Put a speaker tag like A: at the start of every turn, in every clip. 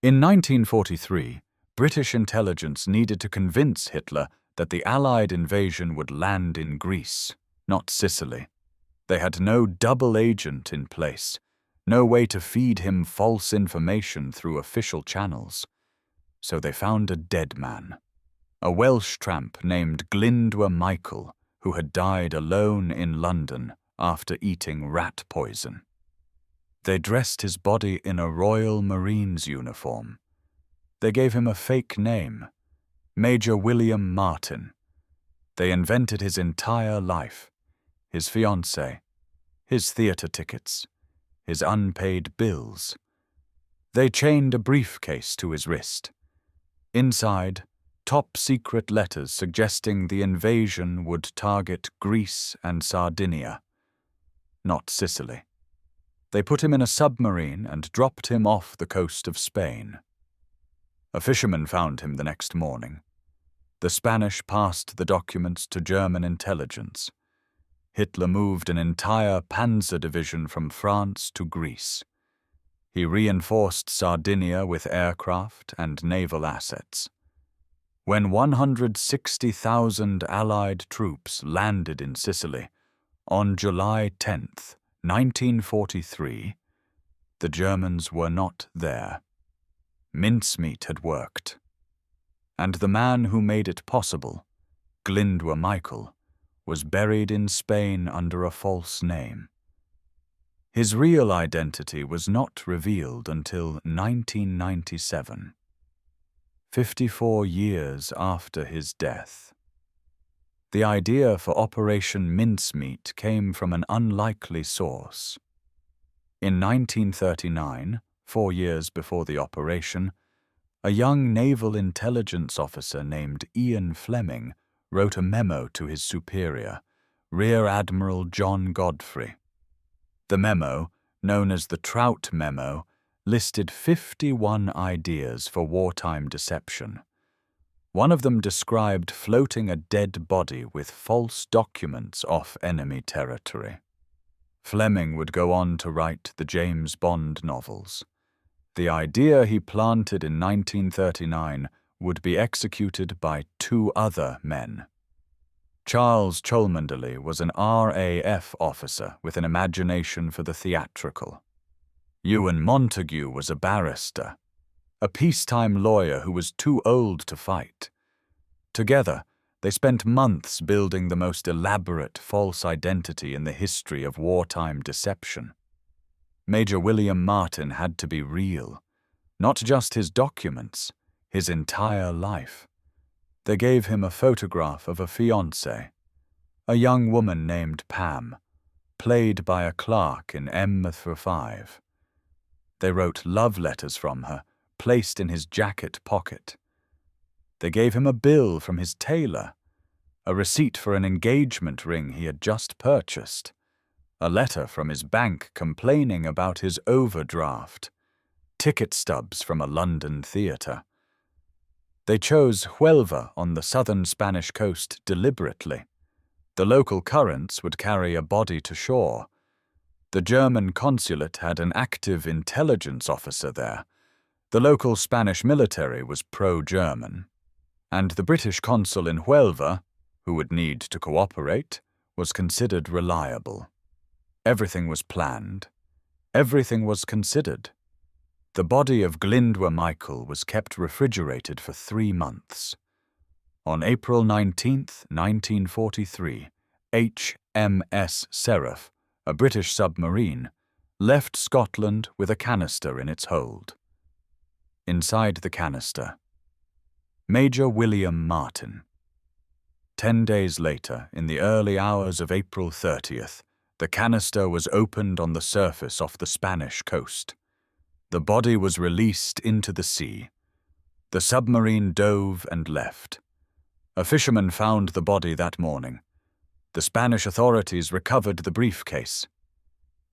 A: In 1943, British intelligence needed to convince Hitler that the Allied invasion would land in Greece, not Sicily. They had no double agent in place, no way to feed him false information through official channels. So they found a dead man, a Welsh tramp named Glyndwr Michael, who had died alone in London after eating rat poison. They dressed his body in a Royal Marines uniform. They gave him a fake name, Major William Martin. They invented his entire life, his fiancée, his theatre tickets, his unpaid bills. They chained a briefcase to his wrist. Inside, top-secret letters suggesting the invasion would target Greece and Sardinia, not Sicily. They put him in a submarine and dropped him off the coast of Spain. A fisherman found him the next morning. The Spanish passed the documents to German intelligence. Hitler moved an entire Panzer division from France to Greece. He reinforced Sardinia with aircraft and naval assets. When 160,000 Allied troops landed in Sicily on July 10th, 1943, the Germans were not there. Mincemeat had worked. And the man who made it possible, Glyndwr Michael, was buried in Spain under a false name. His real identity was not revealed until 1997, 54 years after his death. The idea for Operation Mincemeat came from an unlikely source. In 1939, 4 years before the operation, a young naval intelligence officer named Ian Fleming wrote a memo to his superior, Rear Admiral John Godfrey. The memo, known as the Trout Memo, listed 51 ideas for wartime deception. One of them described floating a dead body with false documents off enemy territory. Fleming would go on to write the James Bond novels. The idea he planted in 1939 would be executed by 2 other men. Charles Cholmondeley was an RAF officer with an imagination for the theatrical. Ewan Montague was a barrister, a peacetime lawyer who was too old to fight. Together, they spent months building the most elaborate false identity in the history of wartime deception. Major William Martin had to be real, not just his documents, his entire life. They gave him a photograph of a fiancée, a young woman named Pam, played by a clerk in M5. They wrote love letters from her, placed in his jacket pocket. They gave him a bill from his tailor, a receipt for an engagement ring he had just purchased, a letter from his bank complaining about his overdraft, ticket stubs from a London theatre. They chose Huelva on the southern Spanish coast deliberately. The local currents would carry a body to shore. The German consulate had an active intelligence officer there. The local Spanish military was pro-German. And the British consul in Huelva, who would need to cooperate, was considered reliable. Everything was planned. Everything was considered. The body of Glyndwr Michael was kept refrigerated for 3 months. On April 19, 1943, HMS Seraph, a British submarine, left Scotland with a canister in its hold. Inside the canister, Major William Martin. 10 days later, in the early hours of April 30th, the canister was opened on the surface off the Spanish coast. The body was released into the sea. The submarine dove and left. A fisherman found the body that morning. The Spanish authorities recovered the briefcase.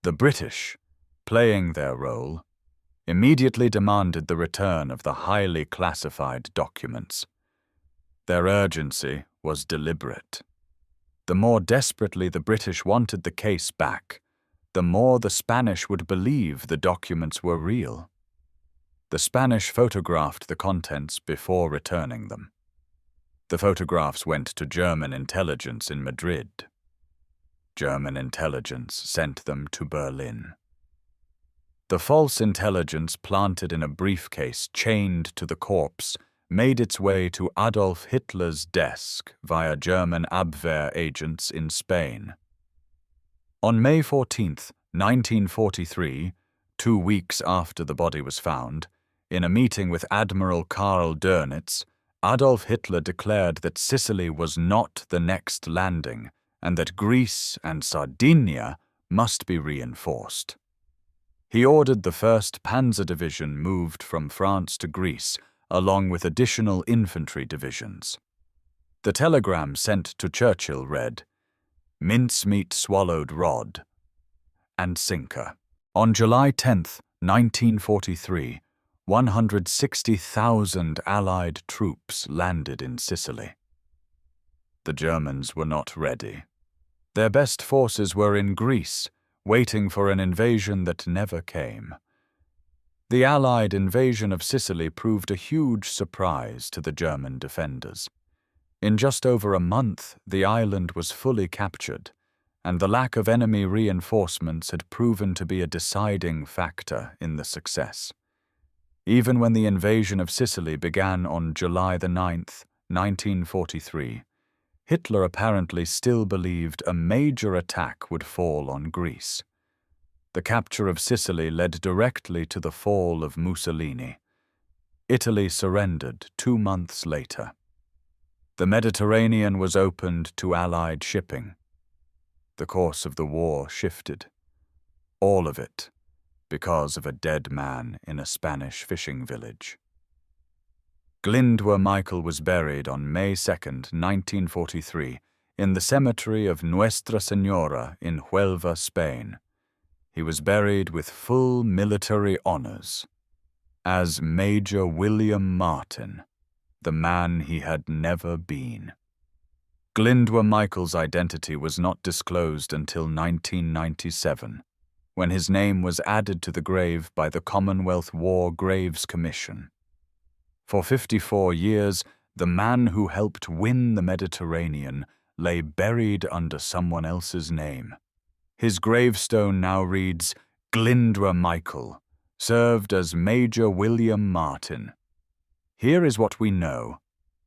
A: The British, playing their role, immediately demanded the return of the highly classified documents. Their urgency was deliberate. The more desperately the British wanted the case back, the more the Spanish would believe the documents were real. The Spanish photographed the contents before returning them. The photographs went to German intelligence in Madrid. German intelligence sent them to Berlin. The false intelligence planted in a briefcase chained to the corpse made its way to Adolf Hitler's desk via German Abwehr agents in Spain. On May 14, 1943, 2 weeks after the body was found, in a meeting with Admiral Karl Dönitz, Adolf Hitler declared that Sicily was not the next landing and that Greece and Sardinia must be reinforced. He ordered the 1st Panzer Division moved from France to Greece, along with additional infantry divisions. The telegram sent to Churchill read, "Mincemeat swallowed rod and sinker." On July 10, 1943, 160,000 Allied troops landed in Sicily. The Germans were not ready. Their best forces were in Greece, waiting for an invasion that never came. The Allied invasion of Sicily proved a huge surprise to the German defenders. In just over a month, the island was fully captured, and the lack of enemy reinforcements had proven to be a deciding factor in the success. Even when the invasion of Sicily began on July 9, 1943, Hitler apparently still believed a major attack would fall on Greece. The capture of Sicily led directly to the fall of Mussolini. Italy surrendered 2 months later. The Mediterranean was opened to Allied shipping. The course of the war shifted. All of it because of a dead man in a Spanish fishing village. Glyndwr Michael was buried on May 2, 1943, in the cemetery of Nuestra Señora in Huelva, Spain. He was buried with full military honors as Major William Martin, the man he had never been. Glyndwr Michael's identity was not disclosed until 1997, when his name was added to the grave by the Commonwealth War Graves Commission. For 54 years, the man who helped win the Mediterranean lay buried under someone else's name. His gravestone now reads, Glyndwr Michael, served as Major William Martin. Here is what we know.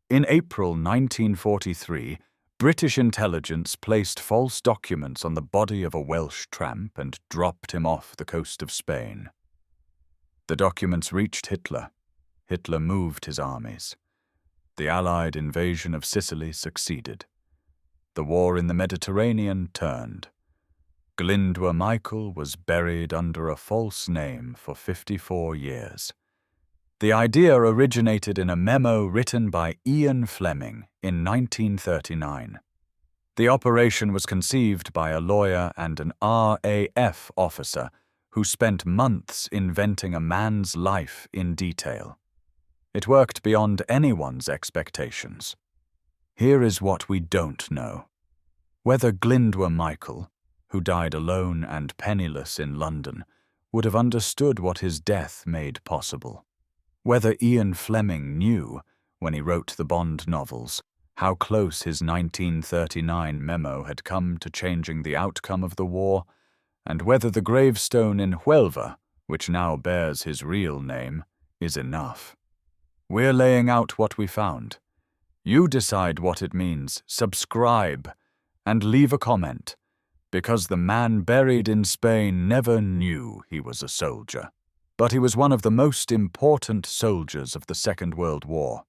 A: In April 1943, British intelligence placed false documents on the body of a Welsh tramp and dropped him off the coast of Spain. The documents reached Hitler. Hitler moved his armies. The Allied invasion of Sicily succeeded. The war in the Mediterranean turned. Glyndwr Michael was buried under a false name for 54 years. The idea originated in a memo written by Ian Fleming in 1939. The operation was conceived by a lawyer and an RAF officer who spent months inventing a man's life in detail. It worked beyond anyone's expectations. Here is what we don't know. Whether Glyndwr Michael, who died alone and penniless in London, would have understood what his death made possible. Whether Ian Fleming knew, when he wrote the Bond novels, how close his 1939 memo had come to changing the outcome of the war, and whether the gravestone in Huelva, which now bears his real name, is enough. We're laying out what we found. You decide what it means, subscribe, and leave a comment, because the man buried in Spain never knew he was a soldier. But he was one of the most important soldiers of the Second World War.